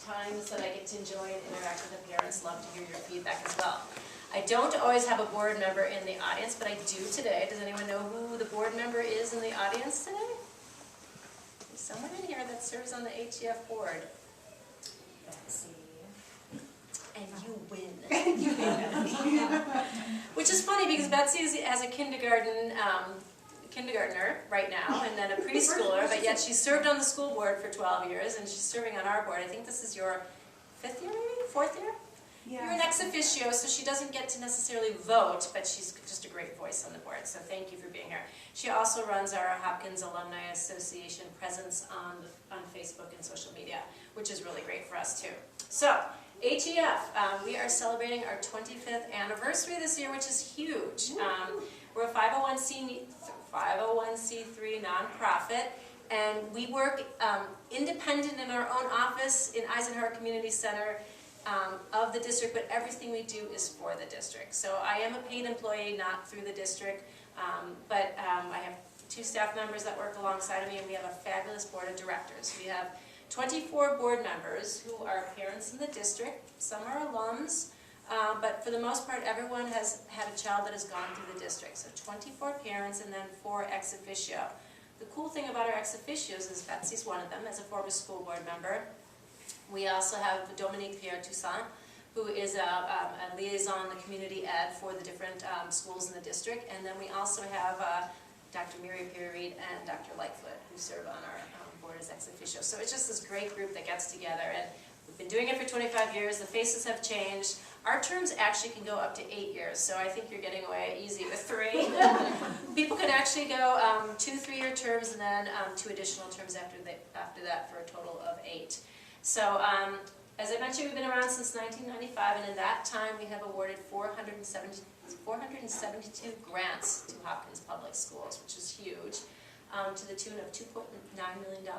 times that I get to enjoy and interact with the parents. Love to hear your feedback as well. I don't always have a board member in the audience, but I do today. Does anyone know who the board member is in the audience today? There's someone in here that serves on the ATF board. Betsy. And you win. Which is funny because Betsy has a kindergartner right now and then a preschooler, but yet she served on the school board for 12 years and she's serving on our board. I think this is your 5th year, maybe? 4th year? Yeah. You're an ex officio, so she doesn't get to necessarily vote, but she's just a great voice on the board, so thank you for being here. She also runs our Hopkins Alumni Association presence on Facebook and social media, which is really great for us too. So, ATF, we are celebrating our 25th anniversary this year, which is huge. We're a 501c3 nonprofit, and we work independent in our own office in Eisenhower Community Center of the district, but everything we do is for the district. So I am a paid employee, not through the district, but I have 2 staff members that work alongside of me, and we have a fabulous board of directors. We have 24 board members who are parents in the district. Some are alums, but for the most part, everyone has had a child that has gone through the district. So 24 parents and then 4 ex officio. The cool thing about our ex officios is Betsy's one of them as a former school board member. We also have Dominique Pierre-Toussaint, who is a liaison, the community ed for the different schools in the district. And then we also have Dr. Miriam Pierre-Reed and Dr. Lightfoot, who serve on our board as ex officio. So it's just this great group that gets together. And we've been doing it for 25 years. The faces have changed. Our terms actually can go up to 8 years, so I think you're getting away easy with 3. People can actually go 2 3-year terms and then 2 additional terms after that for a total of 8. So as I mentioned, we've been around since 1995, and in that time we have awarded 472 grants to Hopkins Public Schools, which is huge, to the tune of $2.9 million.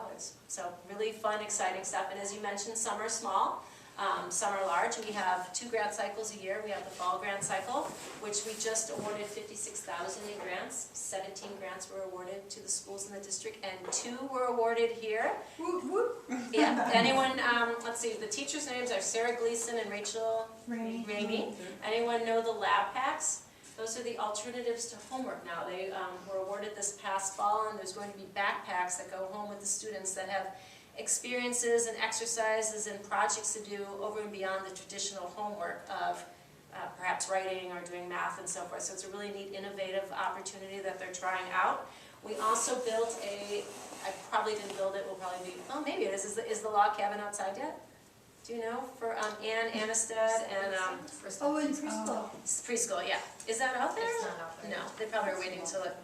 So really fun, exciting stuff. And as you mentioned, some are small, some are large. We have 2 grant cycles a year. We have the fall grant cycle, which we just awarded 56,000 in grants. 17 grants were awarded to the schools in the district, and 2 were awarded here. Whoop, whoop. Yeah. Anyone? Let's see. The teachers' names are Sarah Gleason and Rachel Ramey. Anyone know the lab packs? Those are the alternatives to homework now. They were awarded this past fall, and there's going to be backpacks that go home with the students that have experiences and exercises and projects to do over and beyond the traditional homework of perhaps writing or doing math and so forth. So it's a really neat, innovative opportunity that they're trying out. We also built I probably didn't build it, will probably be, oh maybe it is. Is the log cabin outside yet? Do you know? For Ann Anistad and in preschool. Preschool, yeah. Is that out there? It's not out there. No, they probably are waiting until it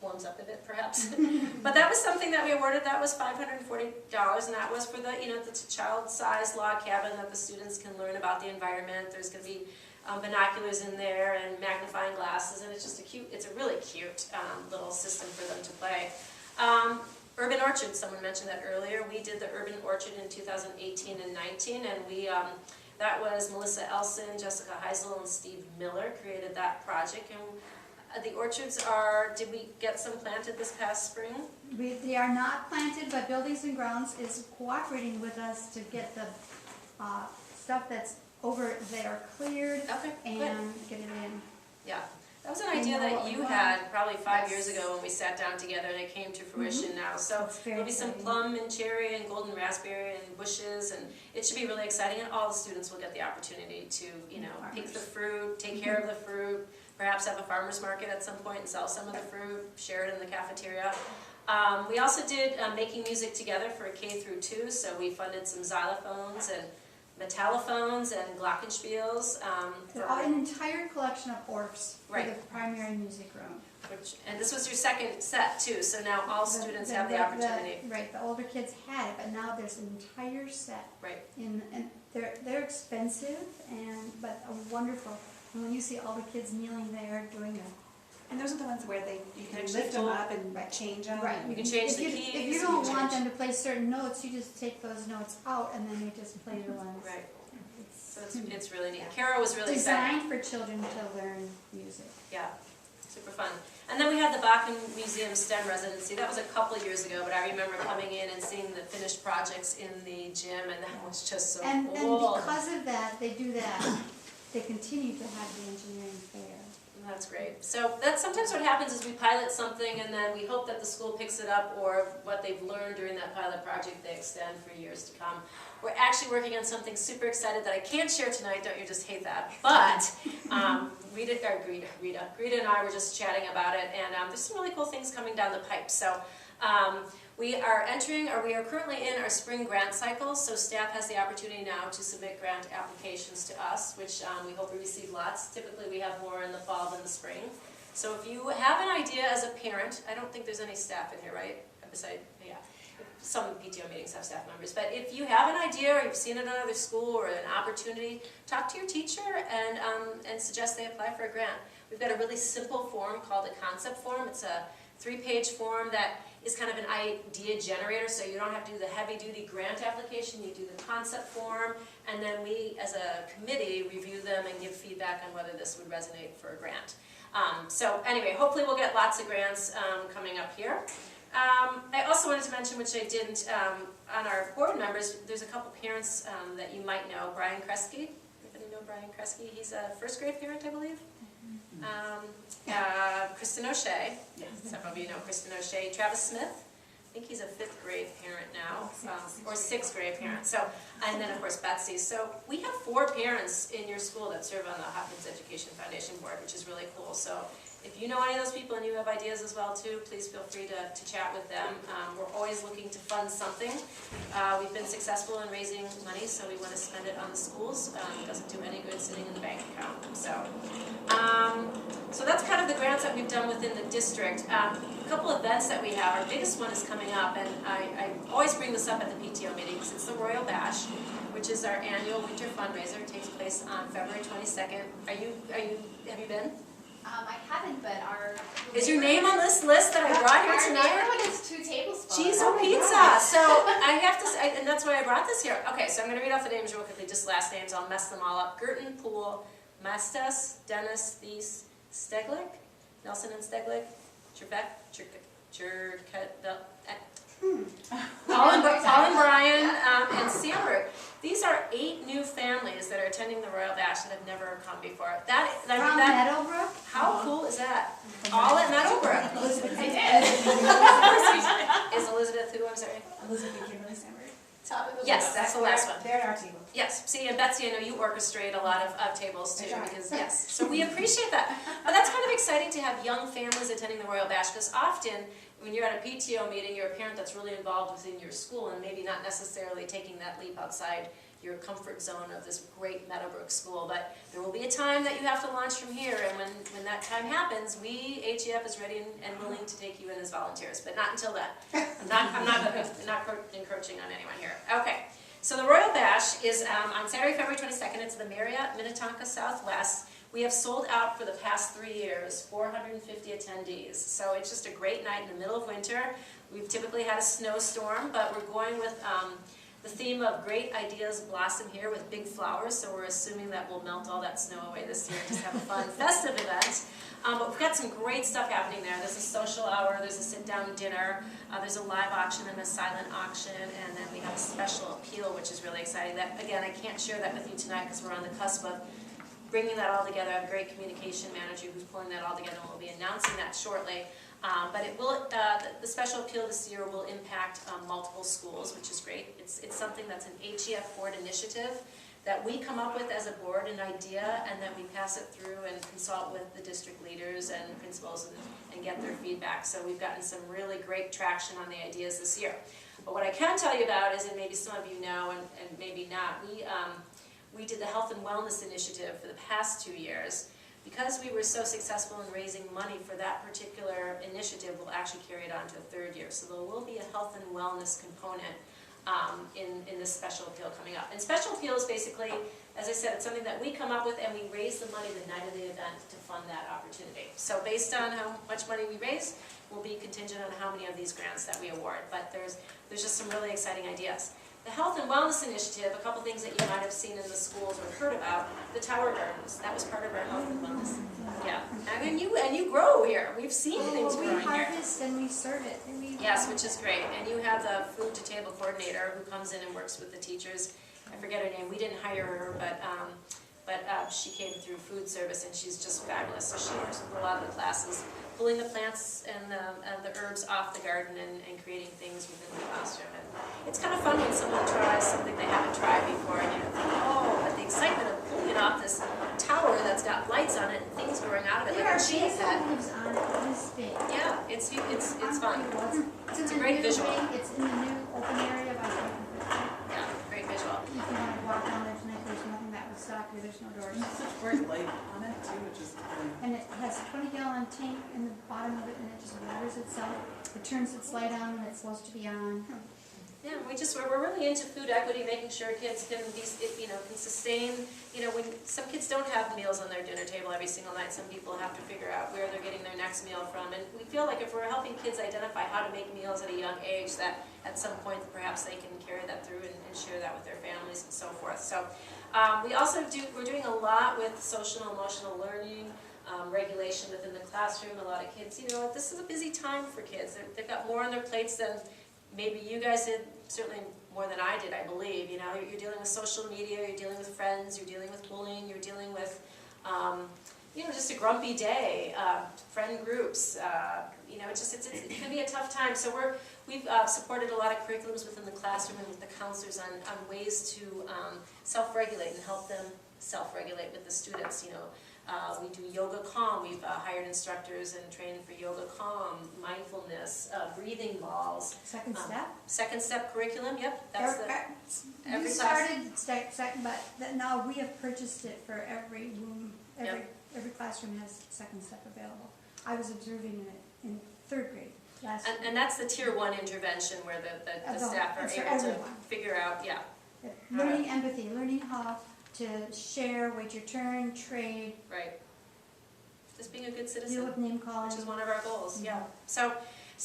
warms up a bit, perhaps. But that was something that we awarded. That was $540, and that was for the the child-sized log cabin that the students can learn about the environment. There's going to be binoculars in there and magnifying glasses, and it's just it's a really cute little system for them to play. Urban Orchard, someone mentioned that earlier. We did the Urban Orchard in 2018 and 19, and that was Melissa Elson, Jessica Heisel, and Steve Miller created that project. And the orchards did we get some planted this past spring? They are not planted, but Buildings and Grounds is cooperating with us to get the stuff that's over there cleared and get it in. Yeah. That was an idea that you had probably 5 years ago when we sat down together, and it came to fruition now. So there'll be some plum and cherry and golden raspberry and bushes, and it should be really exciting. And all the students will get the opportunity to, pick the fruit, take care of the fruit, perhaps have a farmer's market at some point and sell some of the fruit, share it in the cafeteria. We also did making music together for K through 2, so we funded some xylophones and metallophones and glockenspiels. An entire collection of orcs for the primary music room. And this was your second set too, so now all students have the opportunity. Right, the older kids had it, but now there's an entire set. Right. And they're expensive, but wonderful. And when you see all the kids kneeling there doing it. And those are the ones where you can lift them up and change them. Right. You can change the keys. If you don't want them to play certain notes, you just take those notes out and then they just play the ones. Right. So it's really neat. Kara was really designed for children to learn music. Yeah. super fun. And then we had the Bakken Museum STEM residency. That was a couple of years ago, but I remember coming in and seeing the finished projects in the gym, and that was just so And cool. because of that, they do that, they continue to have the engineering fair. That's great. So that's sometimes what happens is we pilot something and then we hope that the school picks it up, or what they've learned during that pilot project they extend for years to come. We're actually working on something super excited that I can't share tonight, don't you just hate that? But Rita and I were just chatting about it, and there's some really cool things coming down the pipe. So we are currently in our spring grant cycle, so staff has the opportunity now to submit grant applications to us, which we hope we receive lots. Typically we have more in the fall than the spring. So if you have an idea as a parent, I don't think there's any staff in here, right? Yeah. Some PTO meetings have staff members, but if you have an idea or you've seen it in another school or an opportunity, talk to your teacher and suggest they apply for a grant. We've got a really simple form called a concept form. It's a 3-page form that is kind of an idea generator, so you don't have to do the heavy-duty grant application. You do the concept form, and then we, as a committee, review them and give feedback on whether this would resonate for a grant. So anyway, hopefully we'll get lots of grants coming up here. I also wanted to mention, which I didn't, on our board members, there's a couple parents that you might know. Brian Kresge. Anybody know Brian Kresge? He's a first grade parent, I believe. Kristen O'Shea. Yes. Several of you know Kristen O'Shea. Travis Smith. I think he's a 5th grade parent now, or 6th grade parent. So, and then of course Betsy. So we have 4 parents in your school that serve on the Hopkins Education Foundation board, which is really cool. So if you know any of those people and you have ideas as well too, please feel free to chat with them. We're always looking to fund something. We've been successful in raising money, so we want to spend it on the schools. It doesn't do any good sitting in the bank account. So that's kind of the grants that we've done within the district. A couple events that we have. Our biggest one is coming up, and I always bring this up at the PTO meetings. It's the Royal Bash, which is our annual winter fundraiser. It takes place on February 22nd. Have you been? I haven't, but our... Is your name on this list that I brought here tonight? Our neighborhood is 2 tablespoons. Cheese or pizza. So I have to say, and that's why I brought this here. Okay, so I'm going to read off the names real quickly, just last names. I'll mess them all up. Gerton, Poole, Mestas, Dennis, Thies, Steglick, Nelson and Steglick, Trebek, Paul and Brian, and Sandberg. These are 8 new families that are attending the Royal Bash that have never come before. From Meadowbrook? How cool is that? All at Meadowbrook. They did. Is Elizabeth who? I'm sorry. Elizabeth and Kimberly Sandberg. Yes, that's the last one. They're at our table. Yes, see, and Betsy, I know you orchestrate a lot of tables too, That's right. because yes, so we appreciate that. But that's kind of exciting to have young families attending the Royal Bash, because often when you're at a PTO meeting, you're a parent that's really involved within your school and maybe not necessarily taking that leap outside your comfort zone of this great Meadowbrook school. But there will be a time that you have to launch from here, and when that time happens, we, HEF, is ready and willing to take you in as volunteers, but not until then. I'm not encroaching on anyone here. Okay, so the Royal Bash is on Saturday, February 22nd. It's the Marriott Minnetonka Southwest. We have sold out for the past 3 years, 450 attendees. So it's just a great night in the middle of winter. We've typically had a snowstorm, but we're going with the theme of great ideas blossom here with big flowers, so we're assuming that we'll melt all that snow away this year and just have a fun festive event. But we've got some great stuff happening there. There's a social hour, there's a sit-down dinner, there's a live auction and a silent auction, and then we have a special appeal, which is really exciting. That, again, I can't share that with you tonight because we're on the cusp of bringing that all together. I have a great communication manager who's pulling that all together, and we'll be announcing that shortly. But it will, the special appeal this year will impact multiple schools, which is great. It's something that's an HEF board initiative that we come up with as a board, an idea, and then we pass it through and consult with the district leaders and principals and get their feedback. So we've gotten some really great traction on the ideas this year. But what I can tell you about is, and maybe some of you know and maybe not, we did the Health and Wellness Initiative for the past 2 years. Because we were so successful in raising money for that particular initiative, we'll actually carry it on to a 3rd year. So there will be a health and wellness component in this special appeal coming up. And special appeal is basically, as I said, it's something that we come up with, and we raise the money the night of the event to fund that opportunity. So based on how much money we raise, will be contingent on how many of these grants that we award. But there's just some really exciting ideas. The Health and Wellness Initiative, a couple things that you might have seen in the schools or heard about, the Tower Gardens, that was part of our Health and Wellness. Yeah, and you grow here, we've seen things We growing here. harvest and we serve it, and we. Yes, which is great, and you have the food to table coordinator who comes in and works with the teachers. I forget her name, we didn't hire her, but she came through food service and she's just fabulous. So she works with a lot of the classes, pulling the plants and the herbs off the garden and creating things within the classroom. And it's kind of fun when someone tries something they haven't tried before, and you think, oh, but the excitement of pulling it off this tower that's got lights on it and things growing out of it, There like are a cheese basil head. leaves on it this big. Yeah, it's fun. It's a great visual. It's in the new open area by Franklin. Yeah, great visual. If you want to walk down there tonight, there's nothing that would stop you, there's no doors. There's such great light on it too, which is really. And it has a 20-gallon tank in the bottom of it, and it just waters itself. It turns its light on when it's supposed to be on. Yeah, we're really into food equity, making sure kids can be, can sustain, when some kids don't have meals on their dinner table every single night, some people have to figure out where they're getting their next meal from. And we feel like if we're helping kids identify how to make meals at a young age, that at some point perhaps they can carry that through and share that with their families and so forth. So we also we're doing a lot with social and emotional learning, regulation within the classroom. A lot of kids, this is a busy time for kids. They've got more on their plates than maybe you guys did, certainly more than I did, I believe. You're dealing with social media, you're dealing with friends, you're dealing with bullying, you're dealing with, just a grumpy day, friend groups. It can be a tough time. So we've supported a lot of curriculums within the classroom and with the counselors on ways to self-regulate and help them self-regulate with the students. We do yoga calm. We've hired instructors and trained for yoga calm, mindfulness, breathing balls. Second step? Second step curriculum, yep. That's We every class. started second, but now we have purchased it for every room. Every classroom has second step available. I was observing it in third grade last year. And that's the tier 1 intervention where the staff are It's for able to everyone. figure out, Learning empathy, learning how to share, wait your turn, trade, right. Just being a good deal citizen, with name calling. which is one of our goals, yeah. So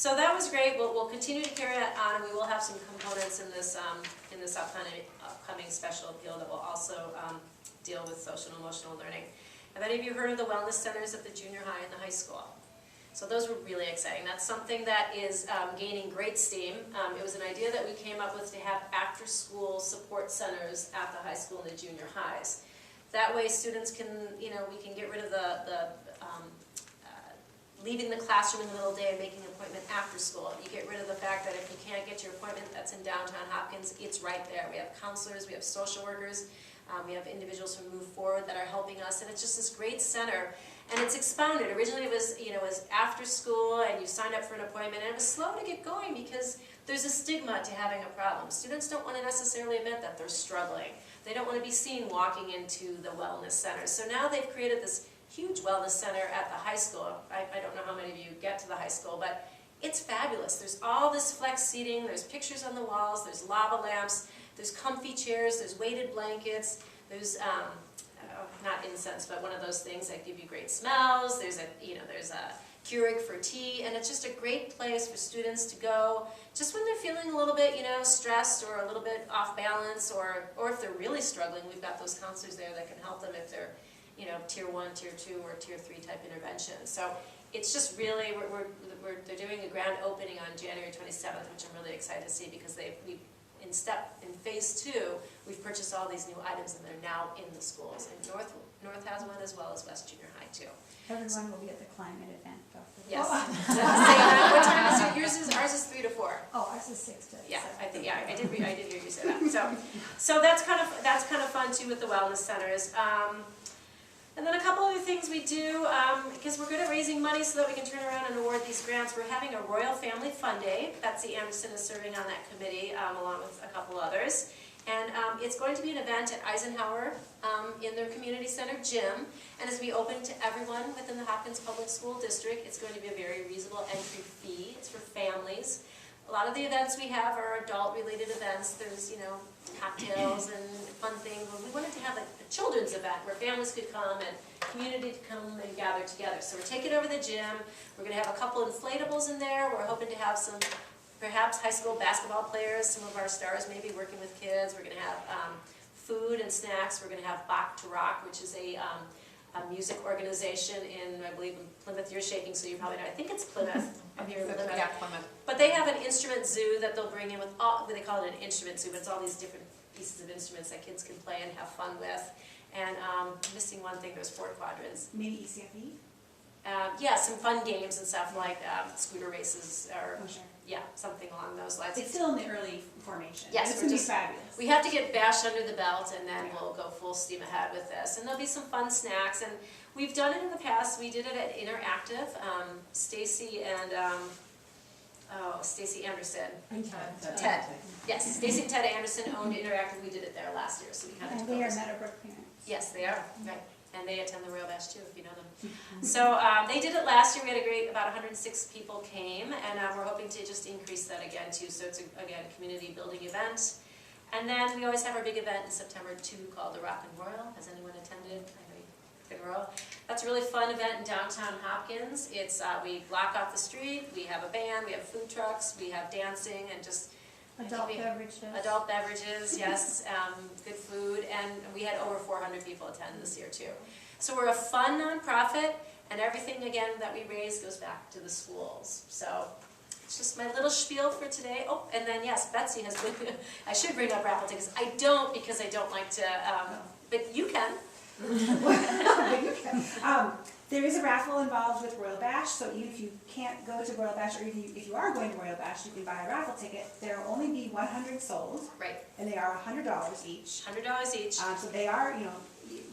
that was great. We'll continue to carry that on, and we will have some components in this upcoming special appeal that will also deal with social and emotional learning. Have any of you heard of the wellness centers at the junior high and the high school? So those were really exciting. That's something that is gaining great steam. It was an idea that we came up with to have after-school support centers at the high school and the junior highs. That way students can, we can get rid of the leaving the classroom in the middle of the day and making an appointment after school. You get rid of the fact that if you can't get your appointment that's in downtown Hopkins, it's right there. We have counselors, we have social workers, we have individuals who move forward that are helping us, and it's just this great center. And it's expounded. Originally it was, was after school and you signed up for an appointment, and it was slow to get going because there's a stigma to having a problem. Students don't want to necessarily admit that they're struggling. They don't want to be seen walking into the wellness center. So now they've created this huge wellness center at the high school. I don't know how many of you get to the high school, but it's fabulous. There's all this flex seating, there's pictures on the walls, there's lava lamps, there's comfy chairs, there's weighted blankets, there's not incense, but one of those things that give you great smells. There's a Keurig for tea, and it's just a great place for students to go just when they're feeling a little bit, stressed or a little bit off balance, or if they're really struggling. We've got those counselors there that can help them if they're, tier 1, tier 2, or tier 3 type intervention. So it's just really, they're doing a grand opening on January 27th, which I'm really excited to see because in phase 2, we've purchased all these new items and they're now in the schools. And North has one as well as West Junior High too. Everyone will be at the climate event though. Yes. Oh, What time is it? Ours is 3 to 4. oh, ours is 6 to 7. Yeah, I did hear you say that. So that's kind of fun too with the wellness centers. And then a couple other things we do, because we're good at raising money so that we can turn around and award these grants. We're having a Royal Family Fun Day. Betsy Anderson is serving on that committee, along with a couple others. And it's going to be an event at Eisenhower in their community center gym, and it's going to be open to everyone within the Hopkins Public School District. It's going to be a very reasonable entry fee. It's for families. A lot of the events we have are adult-related events. There's, cocktails and fun things. We wanted to have a children's event where families could come and community to come and gather together. So we're taking over the gym. We're going to have a couple inflatables in there. We're hoping to have some perhaps high school basketball players, some of our stars may be working with kids. We're gonna have food and snacks. We're gonna have Bach to Rock, which is a music organization in, I believe, Plymouth. You're shaking, so you probably know. I think it's Plymouth. Yeah, Plymouth. But they have an instrument zoo that they'll bring in with all, they call it an instrument zoo, but it's all these different pieces of instruments that kids can play and have fun with. And missing one thing, there's 4 quadrants. Maybe ECFE? Yeah, some fun games and stuff like scooter races or, Oh, sure. yeah, something along those lines. It's still in the early formation. Yes, It's we're gonna be just- fabulous. We have to get Bash under the belt and then we'll go full steam ahead with this. And there'll be some fun snacks and we've done it in the past. We did it at Interactive. Stacy and, Stacy Anderson. Ted. Yes, Stacy and Ted Anderson owned Interactive. We did it there last year, so we kind of And took we are over. Meadowbrook parents. Yes, they are, right. And they attend the Royal Bash too, if you know them. So they did it last year. We had a great, about 106 people came, and we're hoping to just increase that again too. So it's, again, a community building event. And then we always have our big event in September too called the Rock and Royal. Has anyone attended? I know you've been Royal. That's a really fun event in downtown Hopkins. It's, we block off the street, we have a band, we have food trucks, we have dancing and just Adult beverages. adult beverages, yes, good food, and we had over 400 people attend this year too. So we're a fun nonprofit, and everything again that we raise goes back to the schools. So it's just my little spiel for today. Oh, and then yes, Betsy has been, I should bring up raffle tickets. I don't because I don't like to, but you can. There is a raffle involved with Royal Bash, so even if you can't go to Royal Bash, or even if you are going to Royal Bash, you can buy a raffle ticket. There will only be 100 sold, Right, and they are $100 each. $100 each. So they are,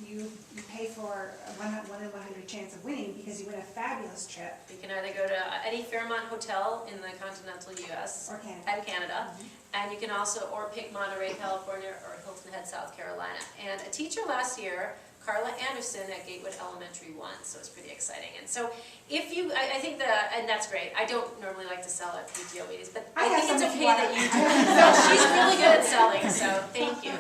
you pay for a 1 in 100 chance of winning because you win a fabulous trip. You can either go to any Fairmont hotel in the continental US Or Canada. and Canada, and you can also, or pick Monterey, California, or Hilton Head, South Carolina. And a teacher last year, Carla Anderson at Gatewood Elementary won, so it's pretty exciting. And so if you, I think and that's great. I don't normally like to sell at PTO meetings, but I think it's okay that you do. No, she's really good at selling, so thank you.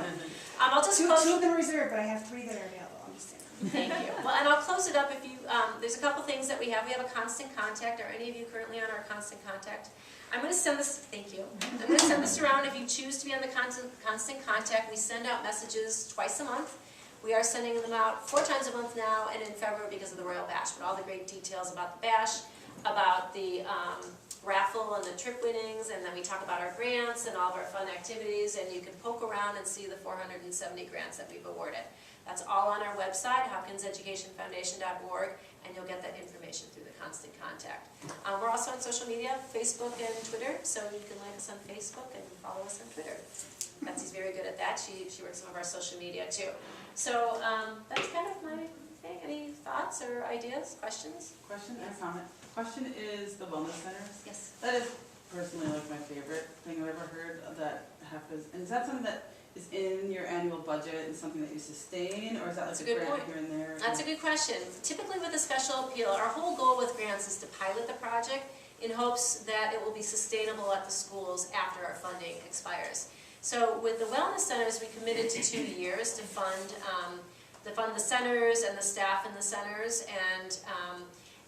I'll just Two close. of them are reserved, but I have 3 that are available. I'm just saying. Thank you. Well, and I'll close it up if you, there's a couple things that we have. We have a constant contact. Are any of you currently on our constant contact? I'm going to send this, thank you. I'm going to send this around. If you choose to be on the constant contact, we send out messages twice a month. We are sending them out 4 times a month now, and in February because of the Royal Bash. But all the great details about the Bash, about the raffle and the trip winnings, and then we talk about our grants and all of our fun activities, and you can poke around and see the 470 grants that we've awarded. That's all on our website, hopkinseducationfoundation.org, and you'll get that information through the constant contact. We're also on social media, Facebook and Twitter, so you can like us on Facebook and follow us on Twitter. Betsy's very good at that. She works some of our social media too. So that's kind of my thing. Any thoughts or ideas, questions? Question and comment. Question is the wellness centers. Yes. That is personally like my favorite thing I've ever heard that happens. And is that something that is in your annual budget and something that you sustain, or is that like That's a a good grant point. here and there? That's a good question. Typically with a special appeal, our whole goal with grants is to pilot the project in hopes that it will be sustainable at the schools after our funding expires. So with the wellness centers, we committed to 2 years to fund the centers and the staff in the centers,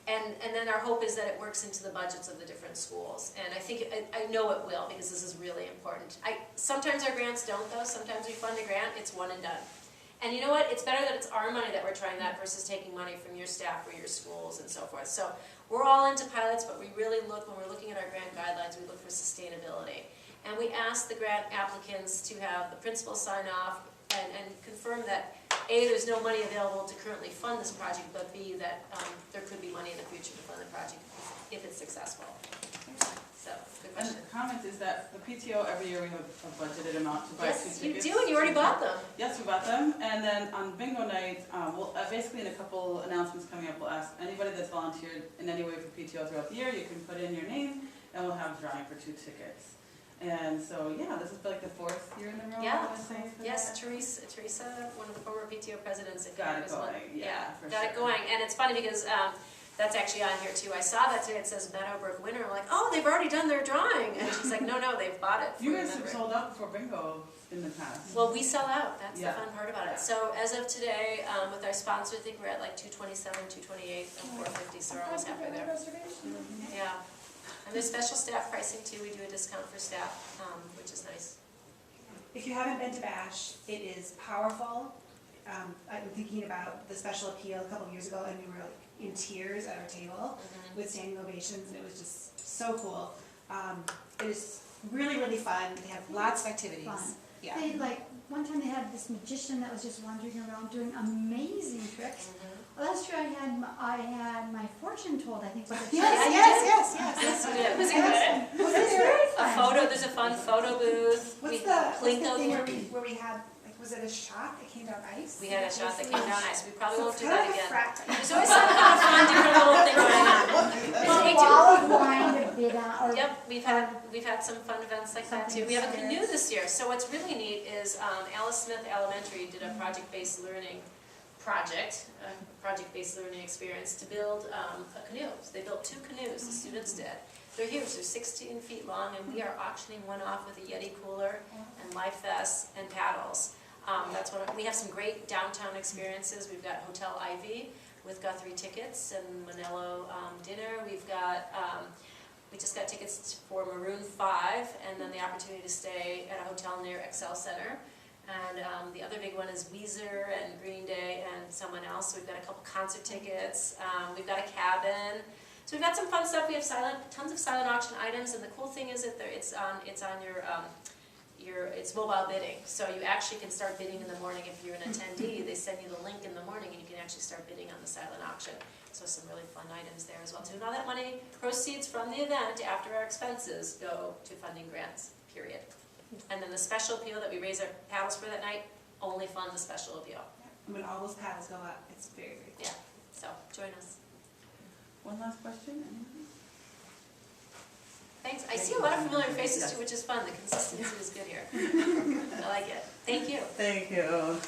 and then our hope is that it works into the budgets of the different schools. And I know it will, because this is really important. Sometimes our grants don't though. Sometimes we fund a grant, it's one and done. And you know what? It's better that it's our money that we're trying that versus taking money from your staff or your schools and so forth. So we're all into pilots, but we really look, when we're looking at our grant guidelines, we look for sustainability. And we ask the grant applicants to have the principal sign off and confirm that A, there's no money available to currently fund this project, but B, that there could be money in the future to fund the project if it's successful. So, good And question. the comment is that the PTO, every year we have a budgeted amount to buy 2 Yes, you tickets. do, and you already bought them. Yes, we bought them, and then on bingo night, we'll, basically in a couple announcements coming up, we'll ask anybody that's volunteered in any way for PTO throughout the year, you can put in your name, and we'll have a drawing for 2 tickets. And so, yeah, this is like the 4th year in a row, Yeah. I would say, for Yes, that. Teresa, one of the former PTO presidents at Got it Campus One. going, yeah, for got it sure. going, and it's funny because that's actually on here too. I saw that today. It says Meadowbrook winner. I'm like, oh, they've already done their drawing, and she's like, no, they've bought it. You for guys have Meadowbrook. sold out before bingo in the past. Well, we sell out. That's Yeah. the fun part about Yeah. it. So as of today, with our sponsor, I think we're at like 227, 228, and 450. So we're almost halfway there. Yeah. And there's special staff pricing too, we do a discount for staff, which is nice. If you haven't been to Bash, it is powerful. I'm thinking about the special appeal a couple of years ago, and we were like in tears at our table with standing ovations, and it was just so cool. It is really, really fun. They have lots of activities. Fun. Yeah. They one time they had this magician that was just wandering around doing amazing tricks. Last year I had my fortune told, I think. Was it Yes. Was it good? It was very A fun. there's a fun photo booth. What's We the Plinko thing game. where we had, like, was it a shot that came down ice? We had a shot that came down ice, we probably So won't it's do kind that of a again. frat type. There's always some kind of fun, different little thing going on. A wall of wine to bid on, or Yep, we've had some fun events like that too. We have a canoe this year, so what's really neat is Alice Smith Elementary did a project-based learning experience to build a canoe. So they built 2 canoes, the students did. They're huge, they're 16 feet long, and we are auctioning one off with a Yeti cooler and life vests and paddles. We have some great downtown experiences. We've got Hotel Ivy with Guthrie tickets and Manello dinner. We just got tickets for Maroon 5, and then the opportunity to stay at a hotel near Excel Center. And the other big one is Weezer and Green Day and someone else. So we've got a couple concert tickets. We've got a cabin. So we've got some fun stuff. We have tons of silent auction items, and the cool thing is that it's on it's mobile bidding. So you actually can start bidding in the morning if you're an attendee. They send you the link in the morning, and you can actually start bidding on the silent auction. So some really fun items there as well too. And all that money, proceeds from the event after our expenses, go to funding grants. Period. And then the special appeal that we raise our paddles for that night only funds the special appeal. When all those paddles go up, it's very, very cool. Yeah. So join us. One last question? Anyone? Thanks. I see a lot of familiar faces too, which is fun. The consistency is good here. I like it. Thank you. Thank you.